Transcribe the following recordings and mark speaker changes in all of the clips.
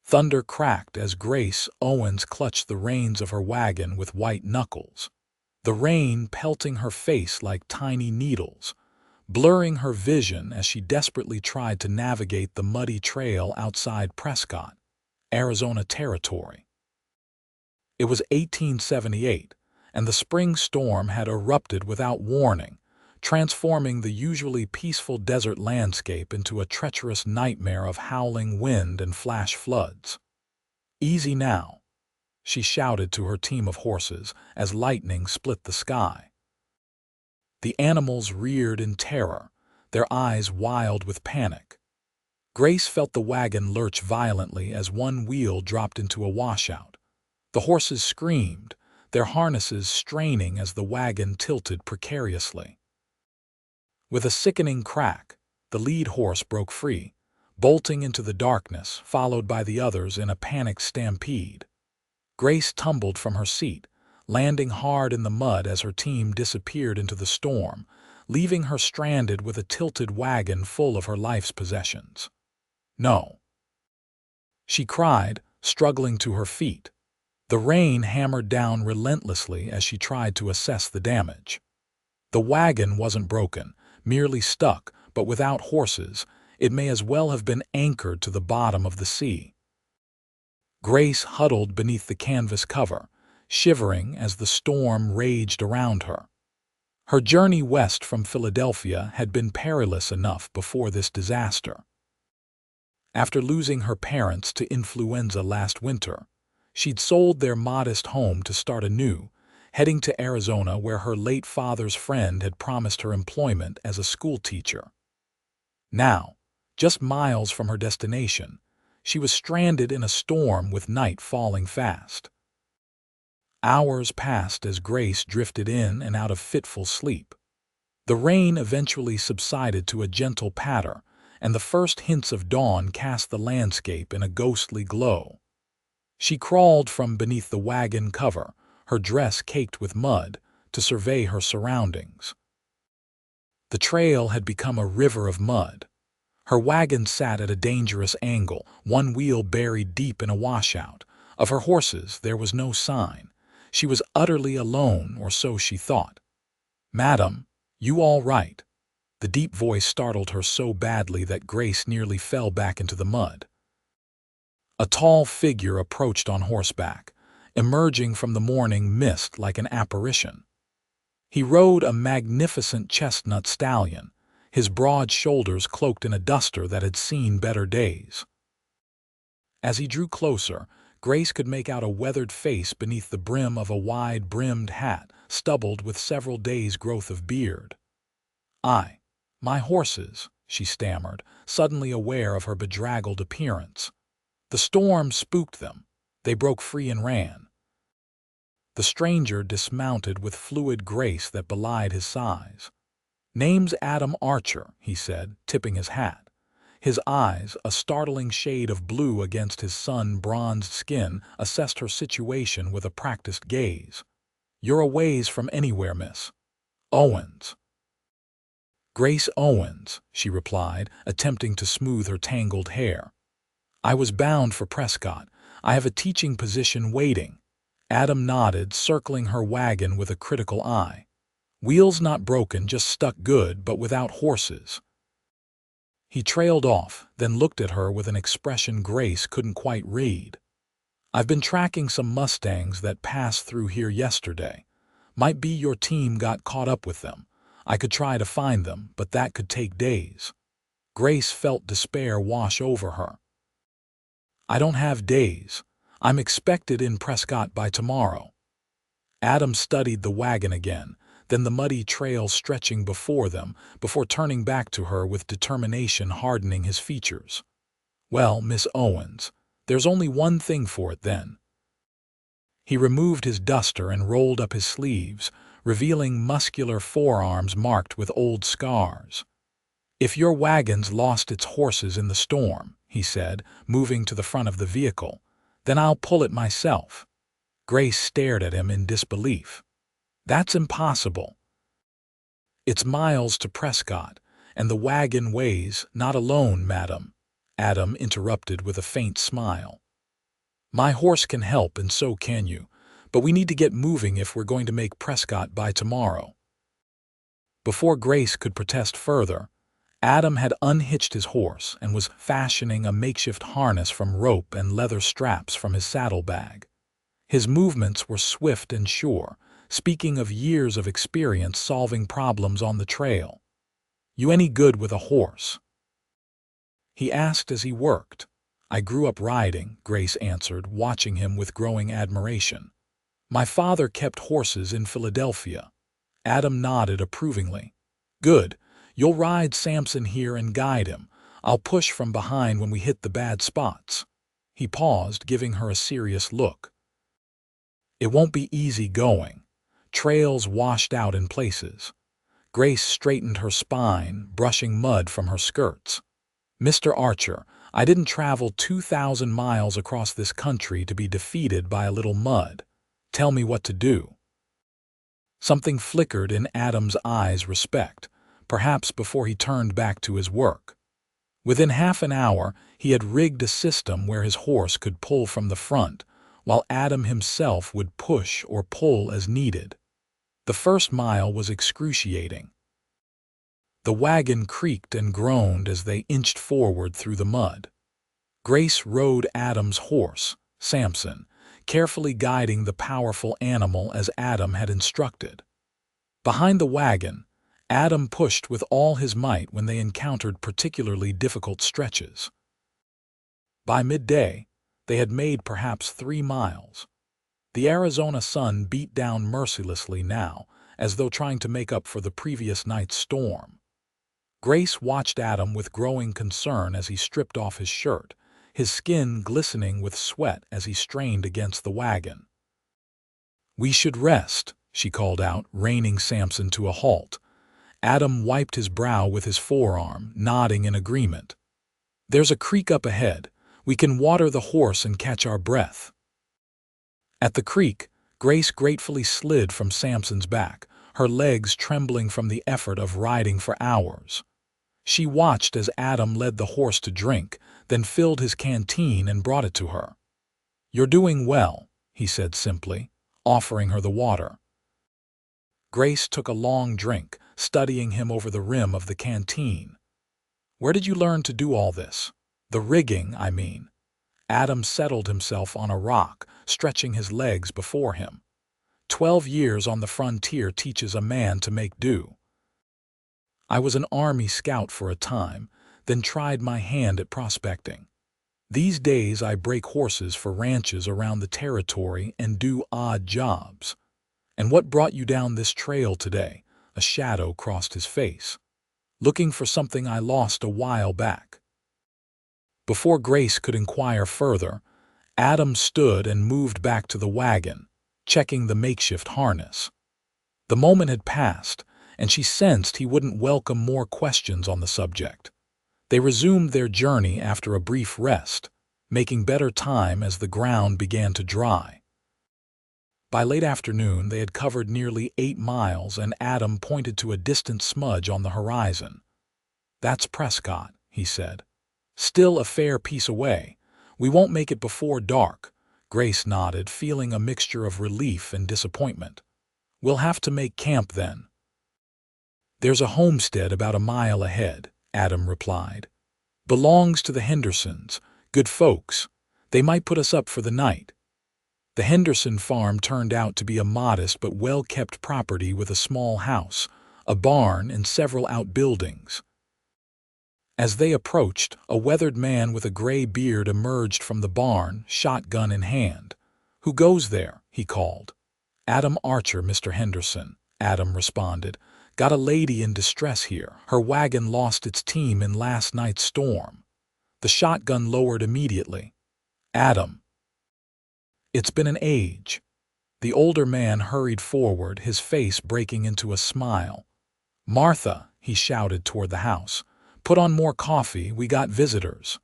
Speaker 1: Thunder cracked as Grace Owens clutched the reins of her wagon with white knuckles, the rain pelting her face like tiny needles, blurring her vision as she desperately tried to navigate the muddy trail outside Prescott, Arizona territory. It was 1878, and the spring storm had erupted without warning, transforming the usually peaceful desert landscape into a treacherous nightmare of howling wind and flash floods. "Easy now," she shouted to her team of horses as lightning split the sky. The animals reared in terror, their eyes wild with panic. Grace felt the wagon lurch violently as one wheel dropped into a washout. The horses screamed, their harnesses straining as the wagon tilted precariously. With a sickening crack, the lead horse broke free, bolting into the darkness, followed by the others in a panicked stampede. Grace tumbled from her seat, landing hard in the mud as her team disappeared into the storm, leaving her stranded with a tilted wagon full of her life's possessions. "No!" she cried, struggling to her feet. The rain hammered down relentlessly as she tried to assess the damage. The wagon wasn't broken, merely stuck, but without horses, it may as well have been anchored to the bottom of the sea. Grace huddled beneath the canvas cover, shivering as the storm raged around her. Her journey west from Philadelphia had been perilous enough before this disaster. After losing her parents to influenza last winter, she'd sold their modest home to start anew, heading to Arizona where her late father's friend had promised her employment as a schoolteacher. Now, just miles from her destination, she was stranded in a storm with night falling fast. Hours passed as Grace drifted in and out of fitful sleep. The rain eventually subsided to a gentle patter, and the first hints of dawn cast the landscape in a ghostly glow. She crawled from beneath the wagon cover, her dress caked with mud, to survey her surroundings. The trail had become a river of mud. Her wagon sat at a dangerous angle, one wheel buried deep in a washout. Of her horses there was no sign. She was utterly alone, or so she thought. "Madam, you all right?" The deep voice startled her so badly that Grace nearly fell back into the mud. A tall figure approached on horseback, emerging from the morning mist like an apparition. He rode a magnificent chestnut stallion, his broad shoulders cloaked in a duster that had seen better days. As he drew closer, Grace could make out a weathered face beneath the brim of a wide-brimmed hat, stubbled with several days' growth of beard. My horses," she stammered, suddenly aware of her bedraggled appearance. The storm spooked them. They broke free and ran. The stranger dismounted with fluid grace that belied his size. "Name's Adam Archer," he said, tipping his hat. His eyes, a startling shade of blue against his sun-bronzed skin, assessed her situation with a practiced gaze. "You're a ways from anywhere, miss." "Owens." "Grace Owens," she replied, attempting to smooth her tangled hair. "I was bound for Prescott. I have a teaching position waiting." Adam nodded, circling her wagon with a critical eye. "Wheels not broken, just stuck good, but without horses." He trailed off, then looked at her with an expression Grace couldn't quite read. "I've been tracking some Mustangs that passed through here yesterday. Might be your team got caught up with them. I could try to find them, but that could take days." Grace felt despair wash over her. "I don't have days. I'm expected in Prescott by tomorrow." Adam studied the wagon again, then the muddy trail stretching before them, before turning back to her with determination hardening his features. "Well, Miss Owens, there's only one thing for it then." He removed his duster and rolled up his sleeves, revealing muscular forearms marked with old scars. "If your wagon's lost its horses in the storm," he said, moving to the front of the vehicle, "then I'll pull it myself." Grace stared at him in disbelief. "That's impossible." "It's miles to Prescott, and the wagon weighs—" "Not alone, madam," Adam interrupted with a faint smile. My horse can help and so can you, but we need to get moving if we're going to make Prescott by tomorrow. Before Grace could protest further, Adam had unhitched his horse and was fashioning a makeshift harness from rope and leather straps from his saddlebag. His movements were swift and sure, speaking of years of experience solving problems on the trail. "You any good with a horse?" he asked as he worked. "I grew up riding," Grace answered, watching him with growing admiration. "My father kept horses in Philadelphia." Adam nodded approvingly. "Good. You'll ride Samson here and guide him. I'll push from behind when we hit the bad spots." He paused, giving her a serious look. "It won't be easy going. Trails washed out in places." Grace straightened her spine, brushing mud from her skirts. "Mr. Archer, I didn't travel 2,000 miles across this country to be defeated by a little mud. Tell me what to do." Something flickered in Adam's eyes, respect, perhaps before he turned back to his work. Within half an hour, he had rigged a system where his horse could pull from the front, while Adam himself would push or pull as needed. The first mile was excruciating. The wagon creaked and groaned as they inched forward through the mud. Grace rode Adam's horse, Samson, carefully guiding the powerful animal as Adam had instructed. Behind the wagon, Adam pushed with all his might when they encountered particularly difficult stretches. By midday, they had made perhaps 3 miles. The Arizona sun beat down mercilessly now, as though trying to make up for the previous night's storm. Grace watched Adam with growing concern as he stripped off his shirt, his skin glistening with sweat as he strained against the wagon. "We should rest," she called out, reining Samson to a halt. Adam wiped his brow with his forearm, nodding in agreement. "There's a creek up ahead. We can water the horse and catch our breath." At the creek, Grace gratefully slid from Samson's back, her legs trembling from the effort of riding for hours. She watched as Adam led the horse to drink, then filled his canteen and brought it to her. "You're doing well," he said simply, offering her the water. Grace took a long drink, studying him over the rim of the canteen. "Where did you learn to do all this? The rigging, I mean." Adam settled himself on a rock, stretching his legs before him. 12 years on the frontier teaches a man to make do. "I was an Army scout for a time, then tried my hand at prospecting. These days I break horses for ranches around the territory and do odd jobs." "And what brought you down this trail today?" A shadow crossed his face. "Looking for something I lost a while back." Before Grace could inquire further, Adam stood and moved back to the wagon, checking the makeshift harness. The moment had passed, and she sensed he wouldn't welcome more questions on the subject. They resumed their journey after a brief rest, making better time as the ground began to dry. By late afternoon, they had covered nearly 8 miles, and Adam pointed to a distant smudge on the horizon. "That's Prescott," he said. "Still a fair piece away. We won't make it before dark." Grace nodded, feeling a mixture of relief and disappointment. "We'll have to make camp then." "There's a homestead about a mile ahead," Adam replied. "Belongs to the Hendersons. Good folks. They might put us up for the night." The Henderson farm turned out to be a modest but well-kept property with a small house, a barn, and several outbuildings. As they approached, a weathered man with a gray beard emerged from the barn, shotgun in hand. "Who goes there?" he called. "Adam Archer, Mr. Henderson," Adam responded. "Got a lady in distress here. Her wagon lost its team in last night's storm." The shotgun lowered immediately. "Adam." "It's been an age." The older man hurried forward, his face breaking into a smile. "Martha," he shouted toward the house, "put on more coffee, we got visitors."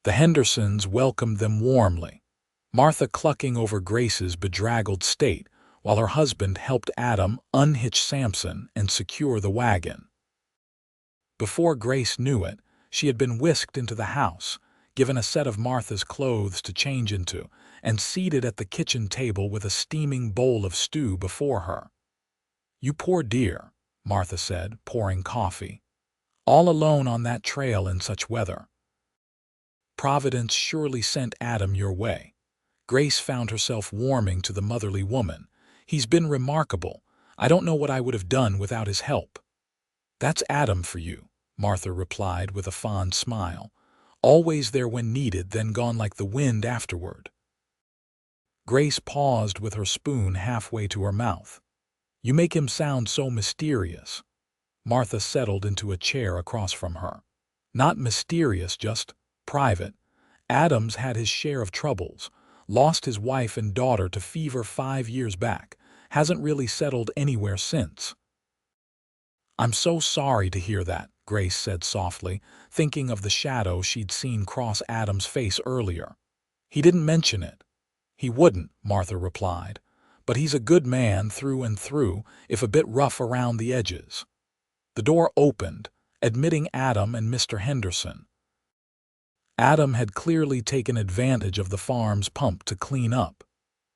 Speaker 1: The Hendersons welcomed them warmly, Martha clucking over Grace's bedraggled state, while her husband helped Adam unhitch Samson and secure the wagon. Before Grace knew it, she had been whisked into the house, given a set of Martha's clothes to change into, and seated at the kitchen table with a steaming bowl of stew before her. "You poor dear," Martha said, pouring coffee. "All alone on that trail in such weather. Providence surely sent Adam your way." Grace found herself warming to the motherly woman. "He's been remarkable. I don't know what I would have done without his help." "That's Adam for you," Martha replied with a fond smile. "Always there when needed, then gone like the wind afterward." Grace paused with her spoon halfway to her mouth. "You make him sound so mysterious." Martha settled into a chair across from her. "Not mysterious, just private. Adam's had his share of troubles. Lost his wife and daughter to fever 5 years back. Hasn't really settled anywhere since." "I'm so sorry to hear that," Grace said softly, thinking of the shadow she'd seen cross Adam's face earlier. "He didn't mention it." "He wouldn't," Martha replied. "But he's a good man through and through, if a bit rough around the edges." The door opened, admitting Adam and Mr. Henderson. Adam had clearly taken advantage of the farm's pump to clean up.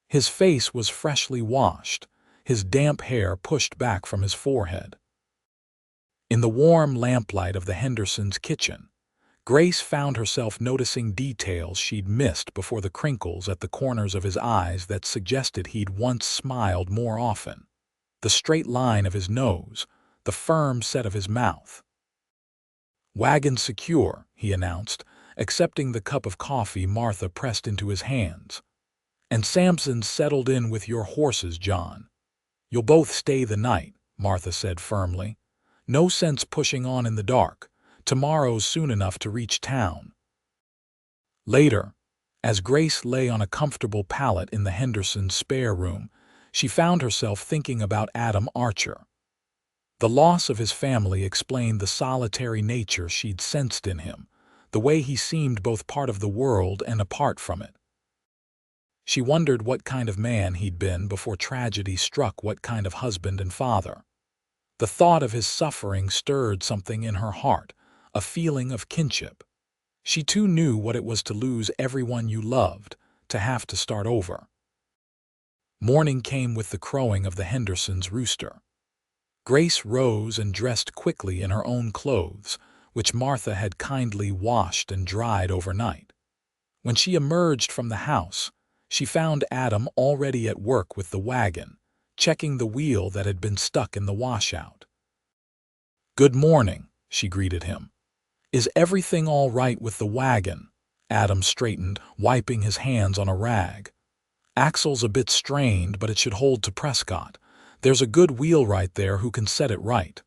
Speaker 1: His face was freshly washed, his damp hair pushed back from his forehead. In the warm lamplight of the Hendersons' kitchen, Grace found herself noticing details she'd missed before: the crinkles at the corners of his eyes that suggested he'd once smiled more often, the straight line of his nose, the firm set of his mouth. "Wagon secure," he announced, accepting the cup of coffee Martha pressed into his hands. "And Samson's settled in with your horses, John. You'll both stay the night," Martha said firmly. "No sense pushing on in the dark. Tomorrow's soon enough to reach town." Later, as Grace lay on a comfortable pallet in the Hendersons' spare room, she found herself thinking about Adam Archer. The loss of his family explained the solitary nature she'd sensed in him, the way he seemed both part of the world and apart from it. She wondered what kind of man he'd been before tragedy struck, what kind of husband and father. The thought of his suffering stirred something in her heart, a feeling of kinship. She too knew what it was to lose everyone you loved, to have to start over. Morning came with the crowing of the Hendersons' rooster. Grace rose and dressed quickly in her own clothes, which Martha had kindly washed and dried overnight. When she emerged from the house, she found Adam already at work with the wagon, checking the wheel that had been stuck in the washout. "Good morning," she greeted him. "Is everything all right with the wagon?" Adam straightened, wiping his hands on a rag. "Axle's a bit strained, but it should hold to Prescott. There's a good wheelwright there who can set it right."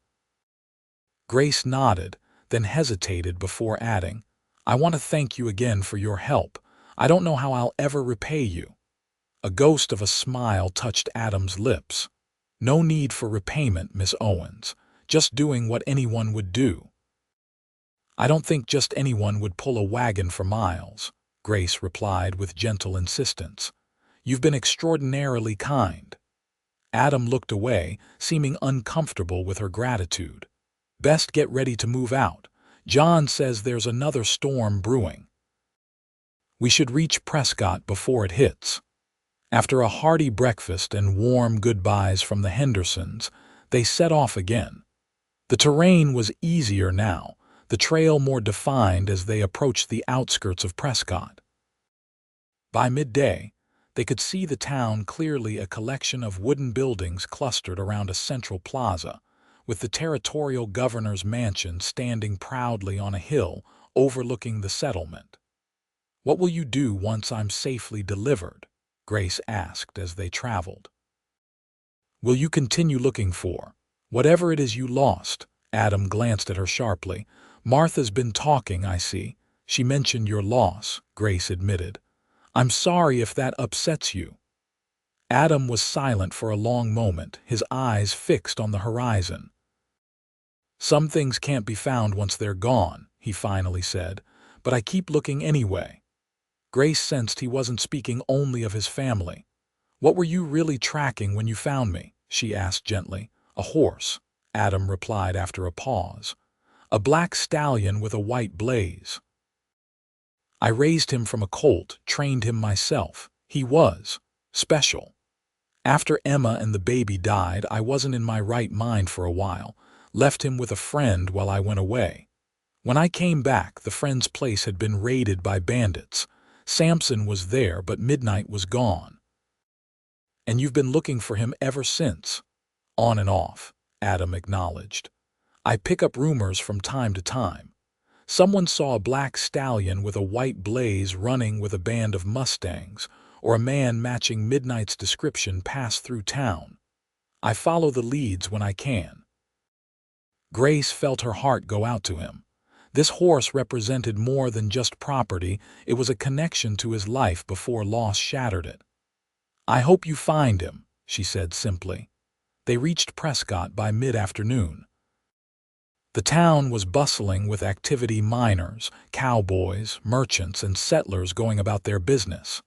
Speaker 1: Grace nodded, then hesitated before adding, "I want to thank you again for your help. I don't know how I'll ever repay you." A ghost of a smile touched Adam's lips. "No need for repayment, Miss Owens. Just doing what anyone would do." "I don't think just anyone would pull a wagon for miles," Grace replied with gentle insistence. "You've been extraordinarily kind." Adam looked away, seeming uncomfortable with her gratitude. "Best get ready to move out. John says there's another storm brewing. We should reach Prescott before it hits." After a hearty breakfast and warm goodbyes from the Hendersons, they set off again. The terrain was easier now, the trail more defined as they approached the outskirts of Prescott. By midday, they could see the town clearly, a collection of wooden buildings clustered around a central plaza, with the territorial governor's mansion standing proudly on a hill overlooking the settlement. "What will you do once I'm safely delivered?" Grace asked as they traveled. "Will you continue looking for whatever it is you lost?" Adam glanced at her sharply. "Martha's been talking, I see. She mentioned your loss," Grace admitted. "I'm sorry if that upsets you." Adam was silent for a long moment, his eyes fixed on the horizon. "Some things can't be found once they're gone," he finally said, "but I keep looking anyway." Grace sensed he wasn't speaking only of his family. "What were you really tracking when you found me?" she asked gently. "A horse," Adam replied after a pause. "A black stallion with a white blaze." I raised him from a colt, trained him myself. He was special. After Emma and the baby died, I wasn't in my right mind for a while. Left him with a friend while I went away. When I came back, the friend's place had been raided by bandits. Samson was there, but Midnight was gone. And you've been looking for him ever since? On and off, Adam acknowledged. I pick up rumors from time to time. Someone saw a black stallion with a white blaze running with a band of Mustangs, or a man matching Midnight's description pass through town. I follow the leads when I can. Grace felt her heart go out to him. This horse represented more than just property, it was a connection to his life before loss shattered it. I hope you find him, she said simply. They reached Prescott by mid-afternoon. The town was bustling with activity: miners, cowboys, merchants, and settlers going about their business.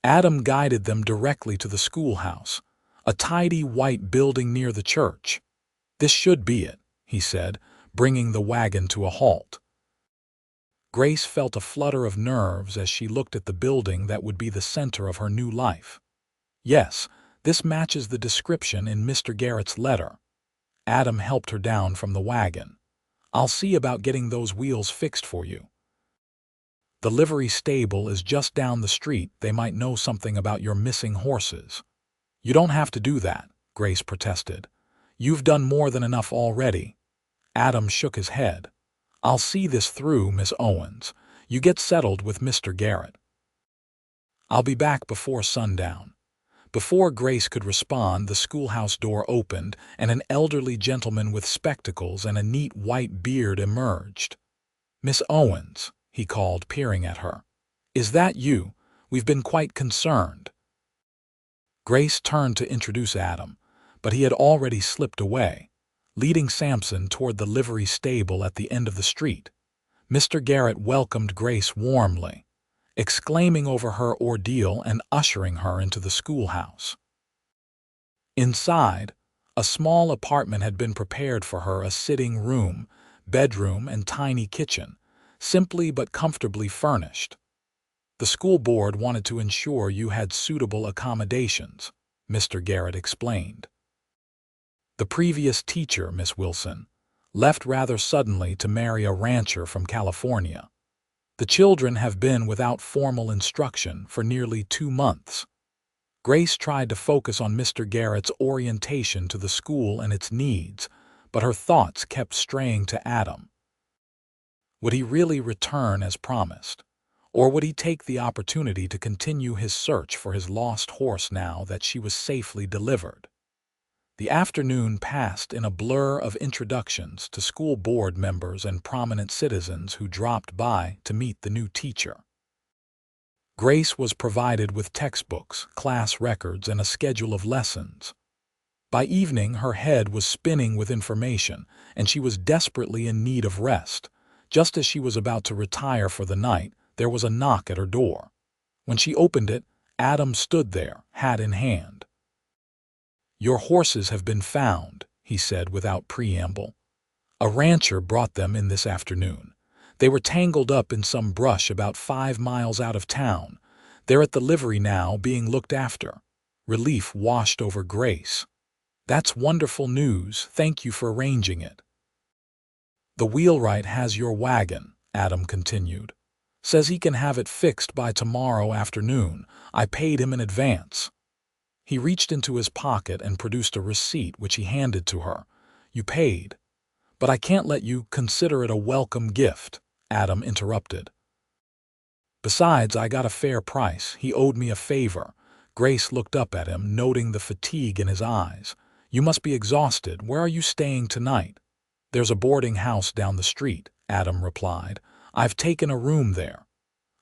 Speaker 1: Adam guided them directly to the schoolhouse, a tidy white building near the church. This should be it, he said, bringing the wagon to a halt. Grace felt a flutter of nerves as she looked at the building that would be the center of her new life. Yes, this matches the description in Mr. Garrett's letter. Adam helped her down from the wagon. I'll see about getting those wheels fixed for you. The livery stable is just down the street. They might know something about your missing horses. You don't have to do that, Grace protested. You've done more than enough already. Adam shook his head. I'll see this through, Miss Owens. You get settled with Mr. Garrett. I'll be back before sundown. Before Grace could respond, the schoolhouse door opened, and an elderly gentleman with spectacles and a neat white beard emerged. Miss Owens, he called, peering at her. Is that you? We've been quite concerned. Grace turned to introduce Adam, but he had already slipped away, leading Samson toward the livery stable at the end of the street. Mr. Garrett welcomed Grace warmly, exclaiming over her ordeal and ushering her into the schoolhouse. Inside, a small apartment had been prepared for her: a sitting room, bedroom, and tiny kitchen, simply but comfortably furnished. The school board wanted to ensure you had suitable accommodations, Mr. Garrett explained. The previous teacher, Miss Wilson, left rather suddenly to marry a rancher from California. The children have been without formal instruction for nearly 2 months. Grace tried to focus on Mr. Garrett's orientation to the school and its needs, but her thoughts kept straying to Adam. Would he really return as promised? Or would he take the opportunity to continue his search for his lost horse now that she was safely delivered? The afternoon passed in a blur of introductions to school board members and prominent citizens who dropped by to meet the new teacher. Grace was provided with textbooks, class records, and a schedule of lessons. By evening, her head was spinning with information, and she was desperately in need of rest. Just as she was about to retire for the night, there was a knock at her door. When she opened it, Adam stood there, hat in hand. Your horses have been found, he said without preamble. A rancher brought them in this afternoon. They were tangled up in some brush about 5 miles out of town. They're at the livery now, being looked after. Relief washed over Grace. That's wonderful news. Thank you for arranging it. The wheelwright has your wagon, Adam continued. Says he can have it fixed by tomorrow afternoon. I paid him in advance. He reached into his pocket and produced a receipt which he handed to her. You paid. But I can't let you consider it a welcome gift, Adam interrupted. Besides, I got a fair price. He owed me a favor. Grace looked up at him, noting the fatigue in his eyes. You must be exhausted. Where are you staying tonight? There's a boarding house down the street, Adam replied. I've taken a room there.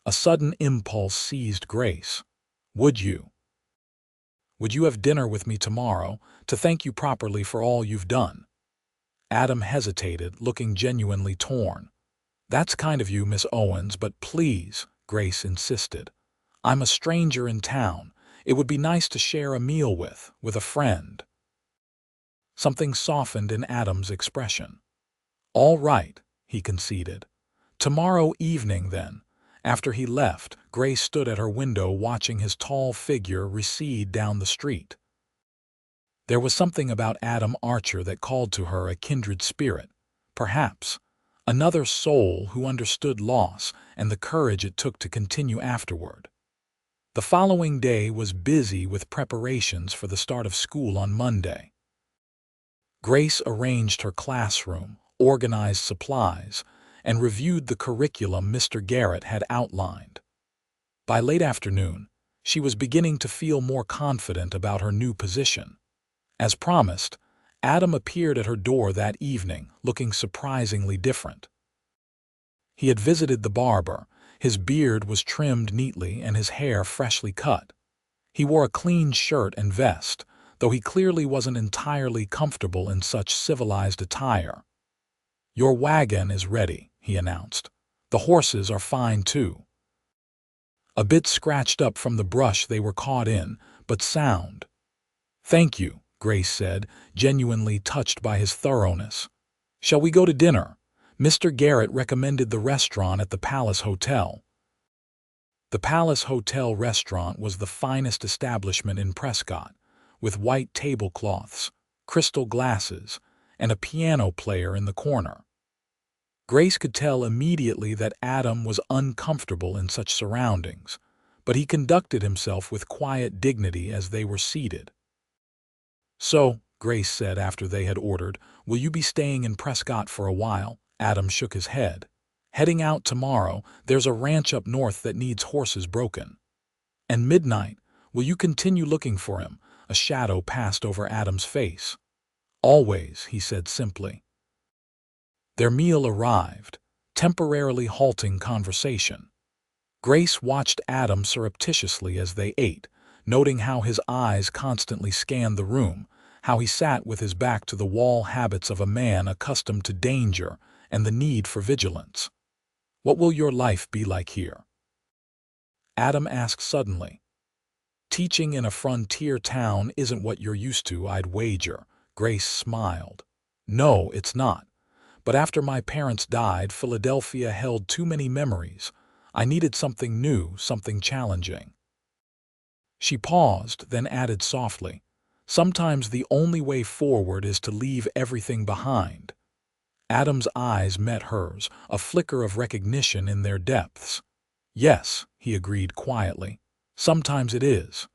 Speaker 1: A sudden impulse seized Grace. Would you have dinner with me tomorrow to thank you properly for all you've done? Adam hesitated, looking genuinely torn. That's kind of you, Miss Owens, but please, Grace insisted. I'm a stranger in town. It would be nice to share a meal with a friend. Something softened in Adam's expression. All right, he conceded. Tomorrow evening, then. After he left, Grace stood at her window watching his tall figure recede down the street. There was something about Adam Archer that called to her a kindred spirit, perhaps another soul who understood loss and the courage it took to continue afterward. The following day was busy with preparations for the start of school on Monday. Grace arranged her classroom, organized supplies, and reviewed the curriculum Mr. Garrett had outlined. By late afternoon, she was beginning to feel more confident about her new position. As promised, Adam appeared at her door that evening, looking surprisingly different. He had visited the barber. His beard was trimmed neatly and his hair freshly cut. He wore a clean shirt and vest, though he clearly wasn't entirely comfortable in such civilized attire. "Your wagon is ready," he announced. "The horses are fine, too. A bit scratched up from the brush they were caught in, but sound." "Thank you," Grace said, genuinely touched by his thoroughness. "Shall we go to dinner? Mr. Garrett recommended the restaurant at the Palace Hotel." The Palace Hotel restaurant was the finest establishment in Prescott, with white tablecloths, crystal glasses, and a piano player in the corner. Grace could tell immediately that Adam was uncomfortable in such surroundings, but he conducted himself with quiet dignity as they were seated. "So," Grace said after they had ordered, "will you be staying in Prescott for a while?" Adam shook his head. "Heading out tomorrow. There's a ranch up north that needs horses broken." "And midnight. Will you continue looking for him?" A shadow passed over Adam's face. "Always," he said simply. Their meal arrived, temporarily halting conversation. Grace watched Adam surreptitiously as they ate, noting how his eyes constantly scanned the room, how he sat with his back to the wall, habits of a man accustomed to danger and the need for vigilance. "What will your life be like here?" Adam asked suddenly. "Teaching in a frontier town isn't what you're used to, I'd wager." Grace smiled. "No, it's not. But after my parents died, Philadelphia held too many memories. I needed something new, something challenging." She paused, then added softly, "Sometimes the only way forward is to leave everything behind." Adam's eyes met hers, a flicker of recognition in their depths. "Yes," he agreed quietly, "sometimes it is."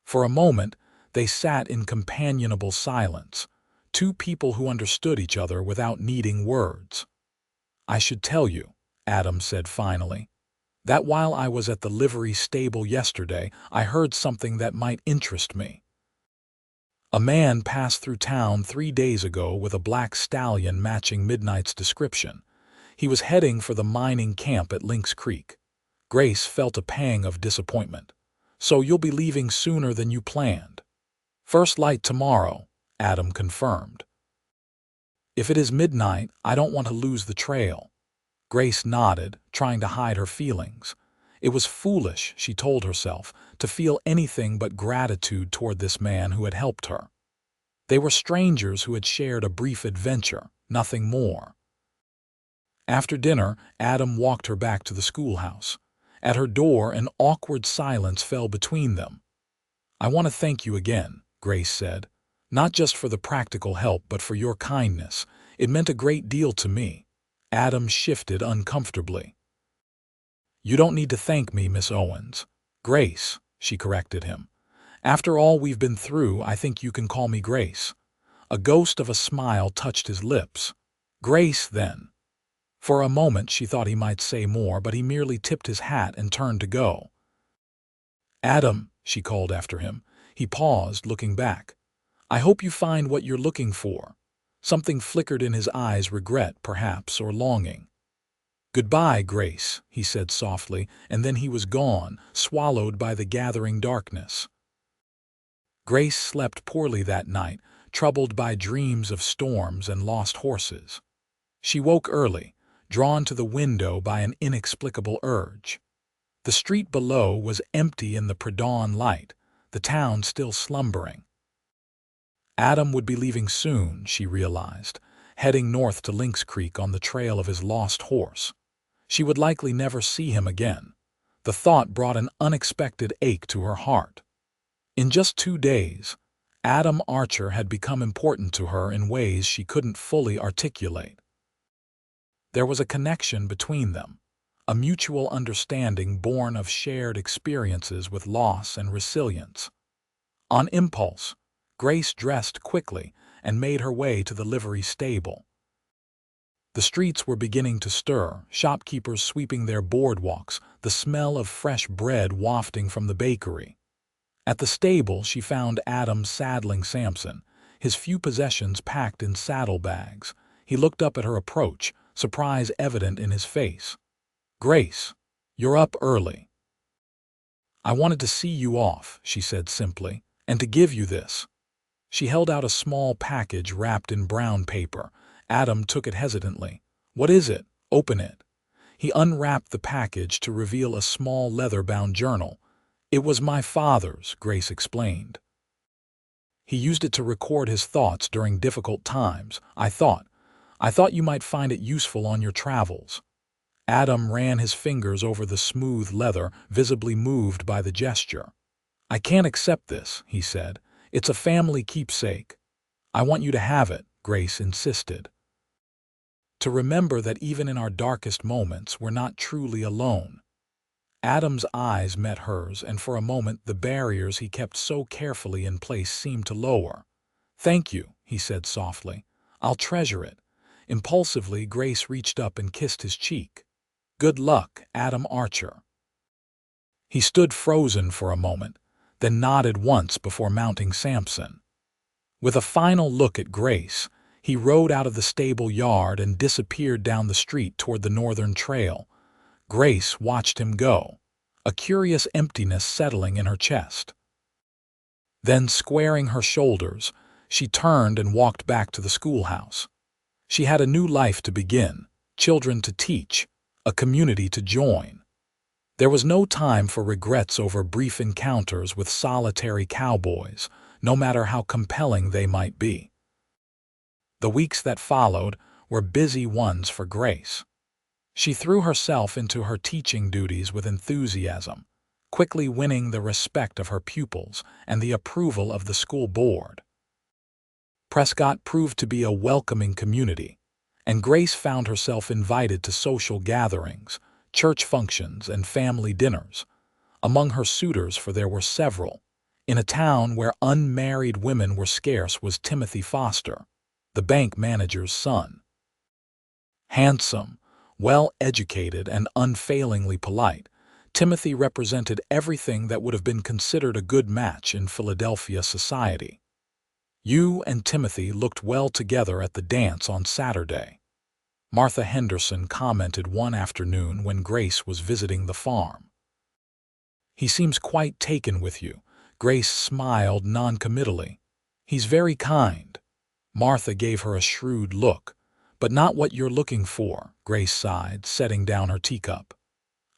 Speaker 1: For a moment, they sat in companionable silence, two people who understood each other without needing words. "I should tell you," Adam said finally, "that while I was at the livery stable yesterday, I heard something that might interest me. A man passed through town 3 days ago with a black stallion matching Midnight's description. He was heading for the mining camp at Lynx Creek." Grace felt a pang of disappointment. "So you'll be leaving sooner than you planned?" "First light tomorrow," Adam confirmed. "If it is midnight, I don't want to lose the trail." Grace nodded, trying to hide her feelings. It was foolish, she told herself, to feel anything but gratitude toward this man who had helped her. They were strangers who had shared a brief adventure, nothing more. After dinner, Adam walked her back to the schoolhouse. At her door, an awkward silence fell between them. "I want to thank you again," Grace said. "Not just for the practical help, but for your kindness. It meant a great deal to me." Adam shifted uncomfortably. "You don't need to thank me, Miss Owens." "Grace," she corrected him. "After all we've been through, I think you can call me Grace." A ghost of a smile touched his lips. "Grace, then." For a moment she thought he might say more, but he merely tipped his hat and turned to go. "Adam," she called after him. He paused, looking back. "I hope you find what you're looking for." Something flickered in his eyes, regret, perhaps, or longing. "Goodbye, Grace," he said softly, and then he was gone, swallowed by the gathering darkness. Grace slept poorly that night, troubled by dreams of storms and lost horses. She woke early, drawn to the window by an inexplicable urge. The street below was empty in the pre-dawn light, the town still slumbering. Adam would be leaving soon, she realized, heading north to Lynx Creek on the trail of his lost horse. She would likely never see him again. The thought brought an unexpected ache to her heart. In just 2 days, Adam Archer had become important to her in ways she couldn't fully articulate. There was a connection between them, a mutual understanding born of shared experiences with loss and resilience. On impulse, Grace dressed quickly and made her way to the livery stable. The streets were beginning to stir, shopkeepers sweeping their boardwalks, the smell of fresh bread wafting from the bakery. At the stable, she found Adam saddling Samson, his few possessions packed in saddlebags. He looked up at her approach, surprise evident in his face. "Grace, you're up early." "I wanted to see you off," she said simply, "and to give you this." She held out a small package wrapped in brown paper. Adam took it hesitantly. "What is it? Open it." He unwrapped the package to reveal a small leather-bound journal. "It was my father's," Grace explained. "He used it to record his thoughts during difficult times. I thought you might find it useful on your travels." Adam ran his fingers over the smooth leather, visibly moved by the gesture. "I can't accept this," he said. "It's a family keepsake." "I want you to have it," Grace insisted. "To remember that even in our darkest moments, we're not truly alone." Adam's eyes met hers, and for a moment the barriers he kept so carefully in place seemed to lower. "Thank you," he said softly. "I'll treasure it." Impulsively, Grace reached up and kissed his cheek. "Good luck, Adam Archer." He stood frozen for a moment, then nodded once before mounting Samson. With a final look at Grace, he rode out of the stable yard and disappeared down the street toward the northern trail. Grace watched him go, a curious emptiness settling in her chest. Then, squaring her shoulders, she turned and walked back to the schoolhouse. She had a new life to begin, children to teach, a community to join. There was no time for regrets over brief encounters with solitary cowboys, no matter how compelling they might be. The weeks that followed were busy ones for Grace. She threw herself into her teaching duties with enthusiasm, quickly winning the respect of her pupils and the approval of the school board. Prescott proved to be a welcoming community, and Grace found herself invited to social gatherings, church functions, and family dinners. Among her suitors, for there were several, in a town where unmarried women were scarce, was Timothy Foster, the bank manager's son. Handsome, well-educated, and unfailingly polite, Timothy represented everything that would have been considered a good match in Philadelphia society. "You and Timothy looked well together at the dance on Saturday," Martha Henderson commented one afternoon when Grace was visiting the farm. "He seems quite taken with you." Grace smiled noncommittally. "He's very kind." Martha gave her a shrewd look. "But not what you're looking for," Grace sighed, setting down her teacup.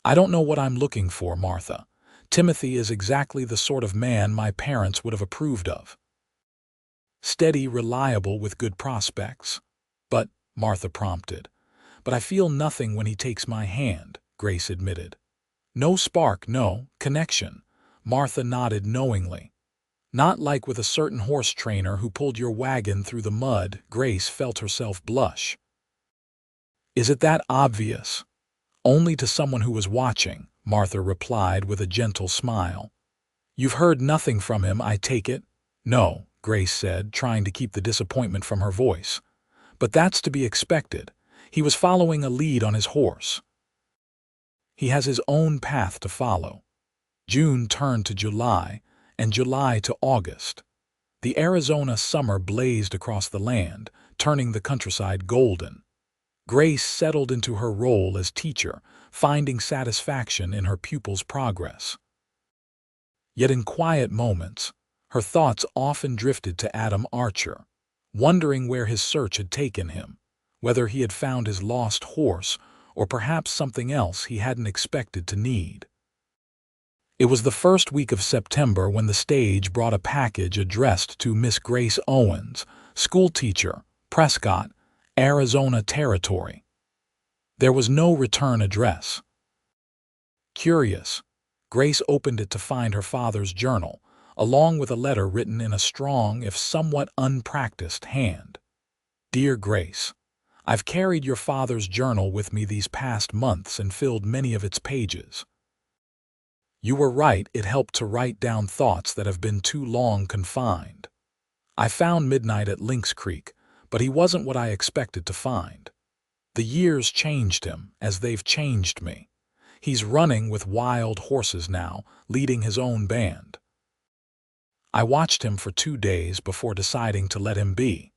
Speaker 1: "I don't know what I'm looking for, Martha. Timothy is exactly the sort of man my parents would have approved of. Steady, reliable, with good prospects." "But," Martha prompted. "But I feel nothing when he takes my hand," Grace admitted. "No spark, no connection." Martha nodded knowingly. "Not like with a certain horse trainer who pulled your wagon through the mud." Grace felt herself blush. "Is it that obvious?" "Only to someone who was watching," Martha replied with a gentle smile. "You've heard nothing from him, I take it?" "No," Grace said, trying to keep the disappointment from her voice. "But that's to be expected. He was following a lead on his horse." "He has his own path to follow." June turned to July, and July to August. The Arizona summer blazed across the land, turning the countryside golden. Grace settled into her role as teacher, finding satisfaction in her pupils' progress. Yet in quiet moments, her thoughts often drifted to Adam Archer, wondering where his search had taken him, whether he had found his lost horse or perhaps something else he hadn't expected to need. It was the first week of September when the stage brought a package addressed to Miss Grace Owens, schoolteacher, Prescott, Arizona Territory. There was no return address. Curious, Grace opened it to find her father's journal, along with a letter written in a strong, if somewhat unpracticed, hand. Dear Grace, I've carried your father's journal with me these past months and filled many of its pages. You were right, it helped to write down thoughts that have been too long confined. I found Midnight at Lynx Creek, but he wasn't what I expected to find. The years changed him, as they've changed me. He's running with wild horses now, leading his own band. I watched him for 2 days before deciding to let him be.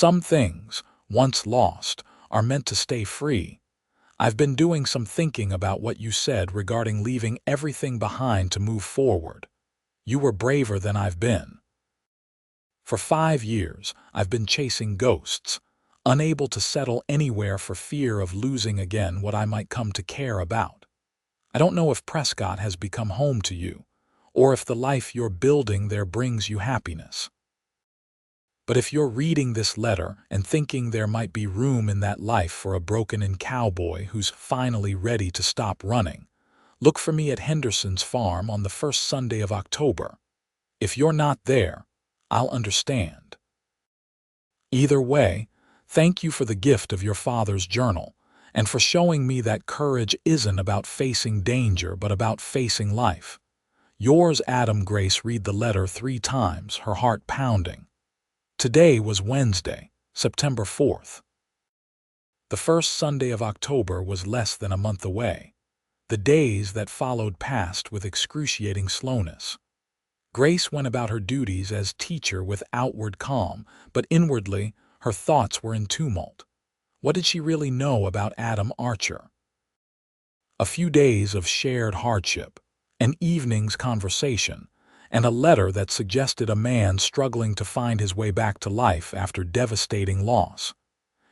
Speaker 1: Some things, once lost, are meant to stay free. I've been doing some thinking about what you said regarding leaving everything behind to move forward. You were braver than I've been. For 5 years, I've been chasing ghosts, unable to settle anywhere for fear of losing again what I might come to care about. I don't know if Prescott has become home to you, or if the life you're building there brings you happiness. But if you're reading this letter and thinking there might be room in that life for a broken-in cowboy who's finally ready to stop running, look for me at Henderson's farm on the first Sunday of October. If you're not there, I'll understand. Either way, thank you for the gift of your father's journal, and for showing me that courage isn't about facing danger but about facing life. Yours, Adam. Grace read the letter 3 times, her heart pounding. Today was Wednesday, September 4th. The first Sunday of October was less than a month away. The days that followed passed with excruciating slowness. Grace went about her duties as teacher with outward calm, but inwardly her thoughts were in tumult. What did she really know about Adam Archer? A few days of shared hardship, an evening's conversation, and a letter that suggested a man struggling to find his way back to life after devastating loss.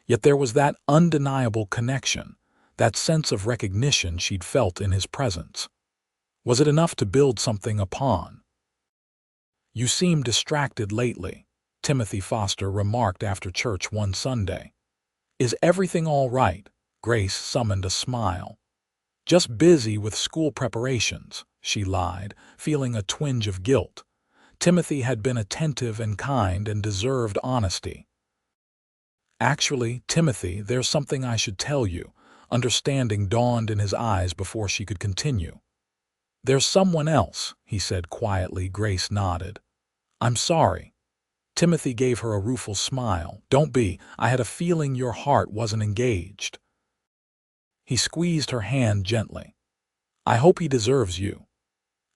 Speaker 1: Yet there was that undeniable connection, that sense of recognition she'd felt in his presence. Was it enough to build something upon? You seem distracted lately, Timothy Foster remarked after church one Sunday. Is everything all right? Grace summoned a smile. Just busy with school preparations, she lied, feeling a twinge of guilt. Timothy had been attentive and kind and deserved honesty. Actually, Timothy, there's something I should tell you. Understanding dawned in his eyes before she could continue. There's someone else, he said quietly. Grace nodded. I'm sorry. Timothy gave her a rueful smile. Don't be. I had a feeling your heart wasn't engaged. He squeezed her hand gently. I hope he deserves you.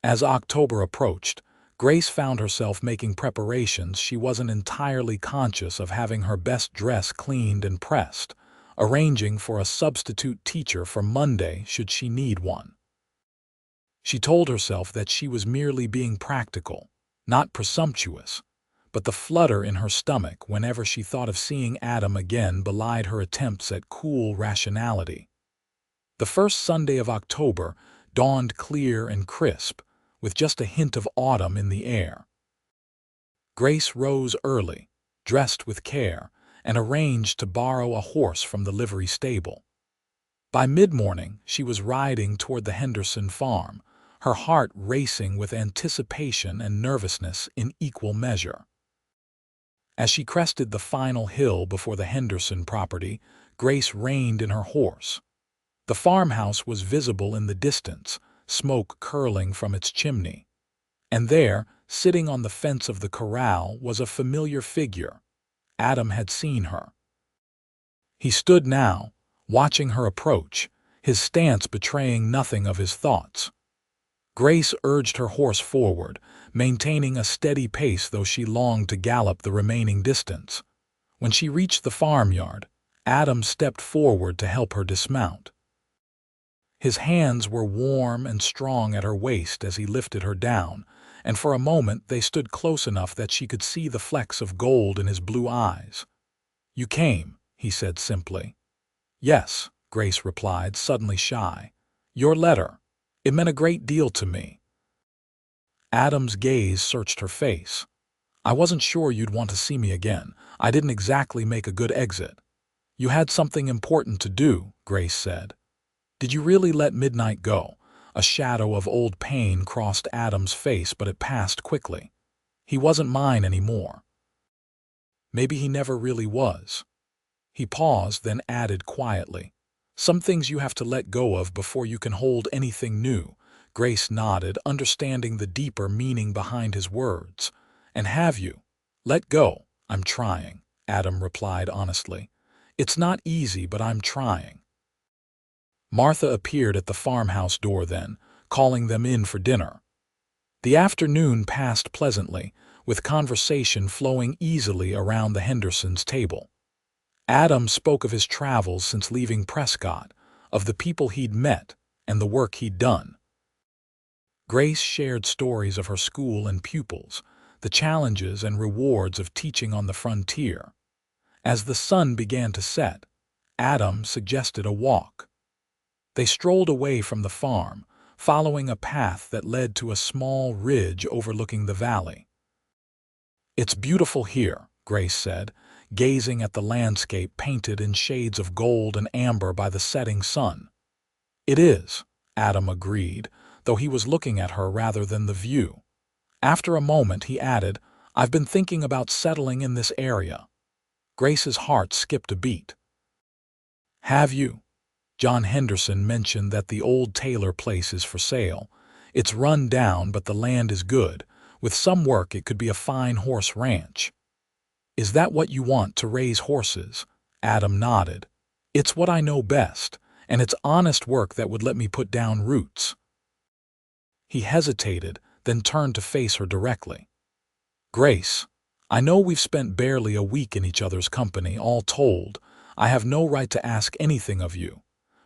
Speaker 1: As October approached, Grace found herself making preparations. She wasn't entirely conscious of having her best dress cleaned and pressed, arranging for a substitute teacher for Monday should she need one. She told herself that she was merely being practical, not presumptuous, but the flutter in her stomach whenever she thought of seeing Adam again belied her attempts at cool rationality. The first Sunday of October dawned clear and crisp, with just a hint of autumn in the air. Grace rose early, dressed with care, and arranged to borrow a horse from the livery stable. By mid-morning, she was riding toward the Henderson farm, her heart racing with anticipation and nervousness in equal measure. As she crested the final hill before the Henderson property, Grace reined in her horse. The farmhouse was visible in the distance, smoke curling from its chimney. And there, sitting on the fence of the corral, was a familiar figure. Adam had seen her. He stood now, watching her approach, his stance betraying nothing of his thoughts. Grace urged her horse forward, maintaining a steady pace though she longed to gallop the remaining distance. When she reached the farmyard, Adam stepped forward to help her dismount. His hands were warm and strong at her waist as he lifted her down, and for a moment they stood close enough that she could see the flecks of gold in his blue eyes. You came, he said simply. Yes, Grace replied, suddenly shy. Your letter. It meant a great deal to me. Adam's gaze searched her face. I wasn't sure you'd want to see me again. I didn't exactly make a good exit. You had something important to do, Grace said. Did you really let midnight go? A shadow of old pain crossed Adam's face, but it passed quickly. He wasn't mine anymore. Maybe he never really was. He paused, then added quietly, "Some things you have to let go of before you can hold anything new." Grace nodded, understanding the deeper meaning behind his words. "And have you?" "Let go. I'm trying," Adam replied honestly. "It's not easy, but I'm trying." Martha appeared at the farmhouse door then, calling them in for dinner. The afternoon passed pleasantly, with conversation flowing easily around the Hendersons' table. Adam spoke of his travels since leaving Prescott, of the people he'd met, and the work he'd done. Grace shared stories of her school and pupils, the challenges and rewards of teaching on the frontier. As the sun began to set, Adam suggested a walk. They strolled away from the farm, following a path that led to a small ridge overlooking the valley. "It's beautiful here," Grace said, gazing at the landscape painted in shades of gold and amber by the setting sun. "It is," Adam agreed, though he was looking at her rather than the view. After a moment, he added, "I've been thinking about settling in this area." Grace's heart skipped a beat. "Have you?" John Henderson mentioned that the old Taylor place is for sale. It's run down, but the land is good. With some work, it could be a fine horse ranch. "Is that what you want, to raise horses?" Adam nodded. "It's what I know best, and it's honest work that would let me put down roots." He hesitated, then turned to face her directly. "Grace, I know we've spent barely a week in each other's company, all told. I have no right to ask anything of you.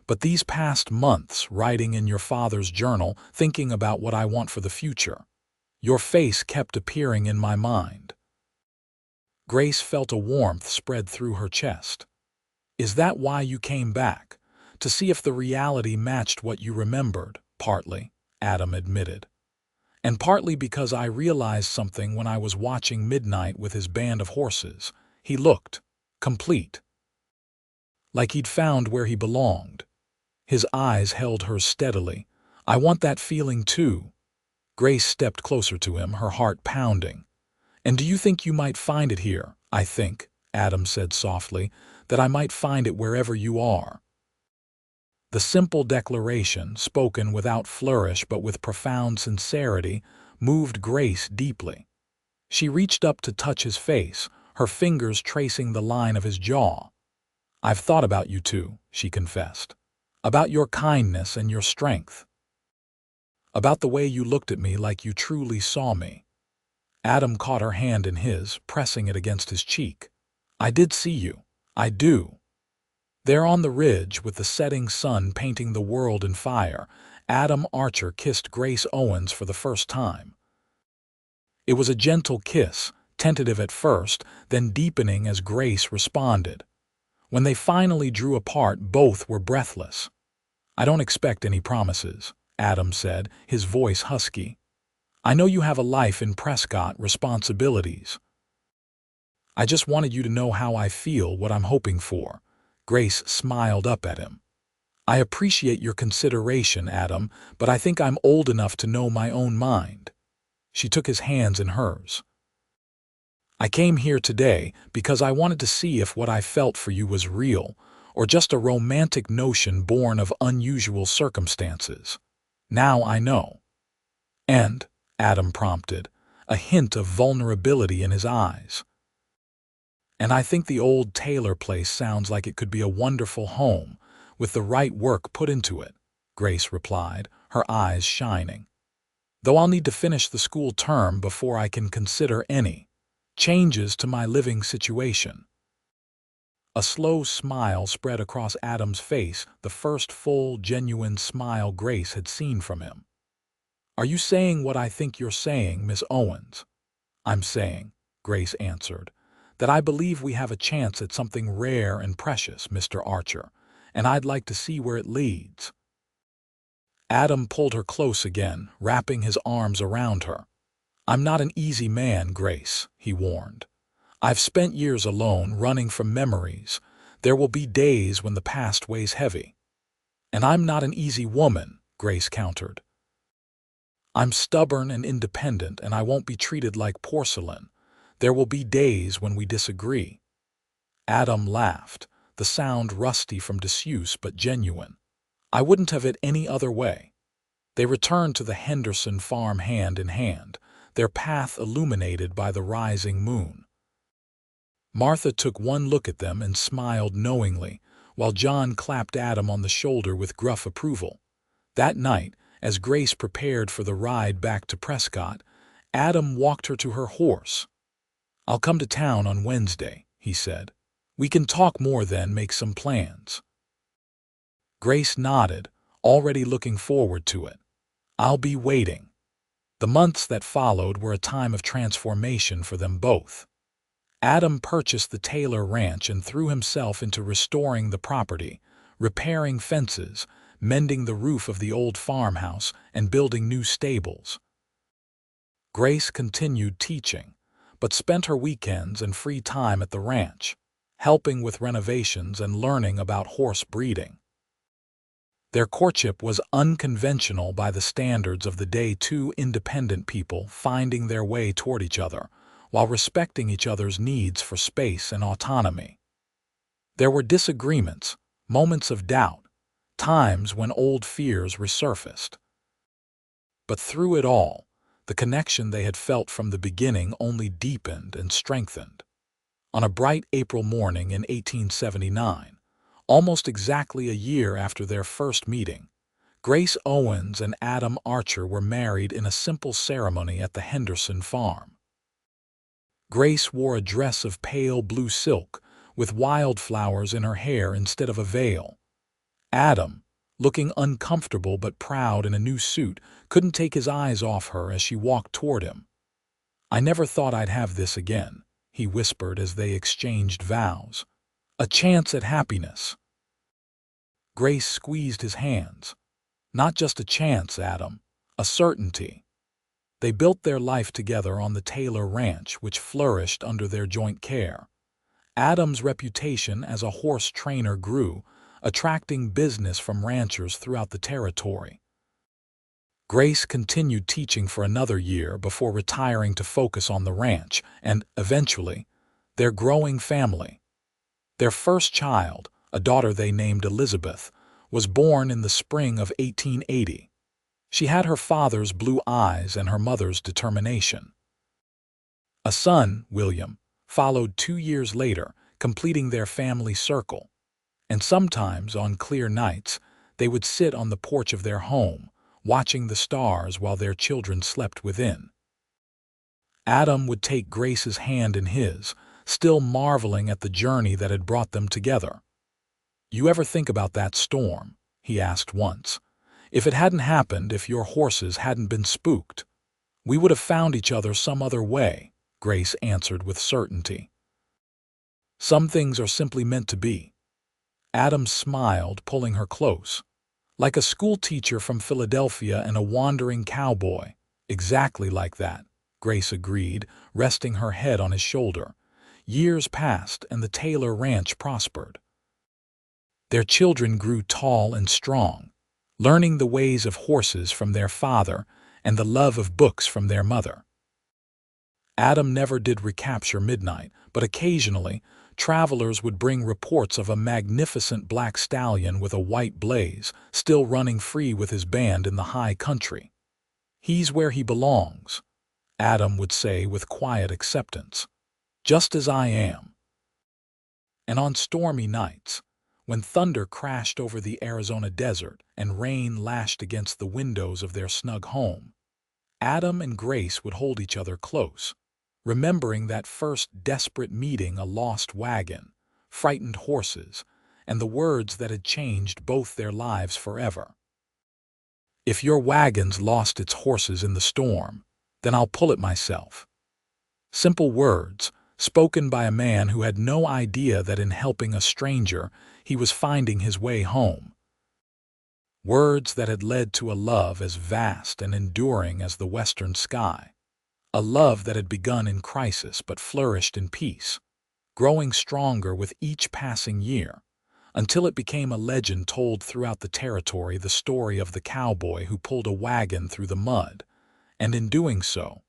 Speaker 1: But these past months, writing in your father's journal, thinking about what I want for the future, your face kept appearing in my mind." Grace felt a warmth spread through her chest. "Is that why you came back? To see if the reality matched what you remembered?" "Partly," Adam admitted. "And partly because I realized something when I was watching Midnight with his band of horses. He looked complete. Like he'd found where he belonged." His eyes held hers steadily. "I want that feeling too." Grace stepped closer to him, her heart pounding. "And do you think you might find it here?" "I think," Adam said softly, "that I might find it wherever you are." The simple declaration, spoken without flourish but with profound sincerity, moved Grace deeply. She reached up to touch his face, her fingers tracing the line of his jaw. "I've thought about you too," she confessed. "About your kindness and your strength. About the way you looked at me like you truly saw me." Adam caught her hand in his, pressing it against his cheek. "I did see you. I do." There on the ridge, with the setting sun painting the world in fire, Adam Archer kissed Grace Owens for the first time. It was a gentle kiss, tentative at first, then deepening as Grace responded. When they finally drew apart, both were breathless. "I don't expect any promises," Adam said, his voice husky. "I know you have a life in Prescott, responsibilities. I just wanted you to know how I feel, what I'm hoping for." Grace smiled up at him. "I appreciate your consideration, Adam, but I think I'm old enough to know my own mind." She took his hands in hers. "I came here today because I wanted to see if what I felt for you was real, or just a romantic notion born of unusual circumstances. Now I know." "And," Adam prompted, a hint of vulnerability in his eyes. "And I think the old Taylor place sounds like it could be a wonderful home, with the right work put into it," Grace replied, her eyes shining. "Though I'll need to finish the school term before I can consider any changes to my living situation." A slow smile spread across Adam's face, the first full, genuine smile Grace had seen from him. "Are you saying what I think you're saying, Miss Owens?" "I'm saying," Grace answered, "that I believe we have a chance at something rare and precious, Mr. Archer, and I'd like to see where it leads." Adam pulled her close again, wrapping his arms around her. "I'm not an easy man, Grace," he warned. "I've spent years alone, running from memories. There will be days when the past weighs heavy. And I'm not an easy woman, Grace countered. I'm stubborn and independent, and I won't be treated like porcelain. There will be days when we disagree. Adam laughed, the sound rusty from disuse but genuine. I wouldn't have it any other way. They returned to the Henderson farm hand in hand, their path illuminated by the rising moon. Martha took one look at them and smiled knowingly, while John clapped Adam on the shoulder with gruff approval. That night, as Grace prepared for the ride back to Prescott, Adam walked her to her horse. "I'll come to town on Wednesday," he said. "We can talk more then, make some plans." Grace nodded, already looking forward to it. "I'll be waiting." The months that followed were a time of transformation for them both. Adam purchased the Taylor Ranch and threw himself into restoring the property, repairing fences, mending the roof of the old farmhouse, and building new stables. Grace continued teaching, but spent her weekends and free time at the ranch, helping with renovations and learning about horse breeding. Their courtship was unconventional by the standards of the day, two independent people finding their way toward each other, while respecting each other's needs for space and autonomy. There were disagreements, moments of doubt, times when old fears resurfaced. But through it all, the connection they had felt from the beginning only deepened and strengthened. On a bright April morning in 1879, almost exactly a year after their first meeting, Grace Owens and Adam Archer were married in a simple ceremony at the Henderson farm. Grace wore a dress of pale blue silk, with wildflowers in her hair instead of a veil. Adam, looking uncomfortable but proud in a new suit, couldn't take his eyes off her as she walked toward him. "I never thought I'd have this again," he whispered as they exchanged vows. "A chance at happiness." Grace squeezed his hands. "Not just a chance, Adam, a certainty." They built their life together on the Taylor Ranch, which flourished under their joint care. Adam's reputation as a horse trainer grew, attracting business from ranchers throughout the territory. Grace continued teaching for another year before retiring to focus on the ranch and, eventually, their growing family. Their first child, a daughter they named Elizabeth, was born in the spring of 1880. She had her father's blue eyes and her mother's determination. A son, William, followed 2 years later, completing their family circle. And sometimes, on clear nights, they would sit on the porch of their home, watching the stars while their children slept within. Adam would take Grace's hand in his, still marveling at the journey that had brought them together. "You ever think about that storm?" he asked once. "If it hadn't happened, if your horses hadn't been spooked, we would have found each other some other way," Grace answered with certainty. "Some things are simply meant to be." Adam smiled, pulling her close. "Like a school teacher from Philadelphia and a wandering cowboy." "Exactly like that," Grace agreed, resting her head on his shoulder. Years passed and the Taylor Ranch prospered. Their children grew tall and strong, learning the ways of horses from their father and the love of books from their mother. Adam never did recapture Midnight, but occasionally, travelers would bring reports of a magnificent black stallion with a white blaze, still running free with his band in the high country. "He's where he belongs," Adam would say with quiet acceptance. "Just as I am." And on stormy nights, when thunder crashed over the Arizona desert and rain lashed against the windows of their snug home, Adam and Grace would hold each other close, remembering that first desperate meeting, a lost wagon, frightened horses, and the words that had changed both their lives forever. "If your wagon's lost its horses in the storm, then I'll pull it myself." Simple words, spoken by a man who had no idea that in helping a stranger, he was finding his way home. Words that had led to a love as vast and enduring as the western sky. A love that had begun in crisis but flourished in peace. growing stronger with each passing year, until it became a legend told throughout the territory, the story of the cowboy who pulled a wagon through the mud, and in doing so,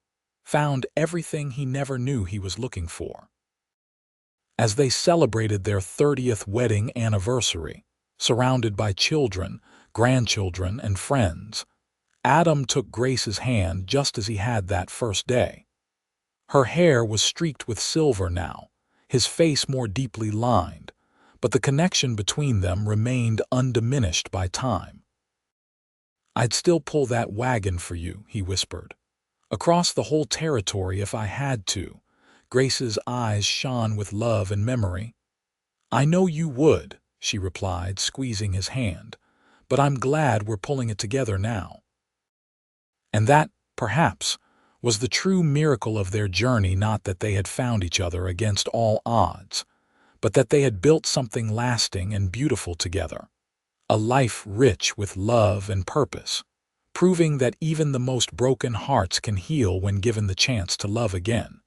Speaker 1: found everything he never knew he was looking for. As they celebrated their 30th wedding anniversary, surrounded by children, grandchildren, and friends, Adam took Grace's hand just as he had that first day. Her hair was streaked with silver now, his face more deeply lined, but the connection between them remained undiminished by time. "I'd still pull that wagon for you," he whispered. "Across the whole territory if I had to." Grace's eyes shone with love and memory. "I know you would," she replied, squeezing his hand, "but I'm glad we're pulling it together now." And that, perhaps, was the true miracle of their journey, not that they had found each other against all odds, but that they had built something lasting and beautiful together, a life rich with love and purpose, proving that even the most broken hearts can heal when given the chance to love again.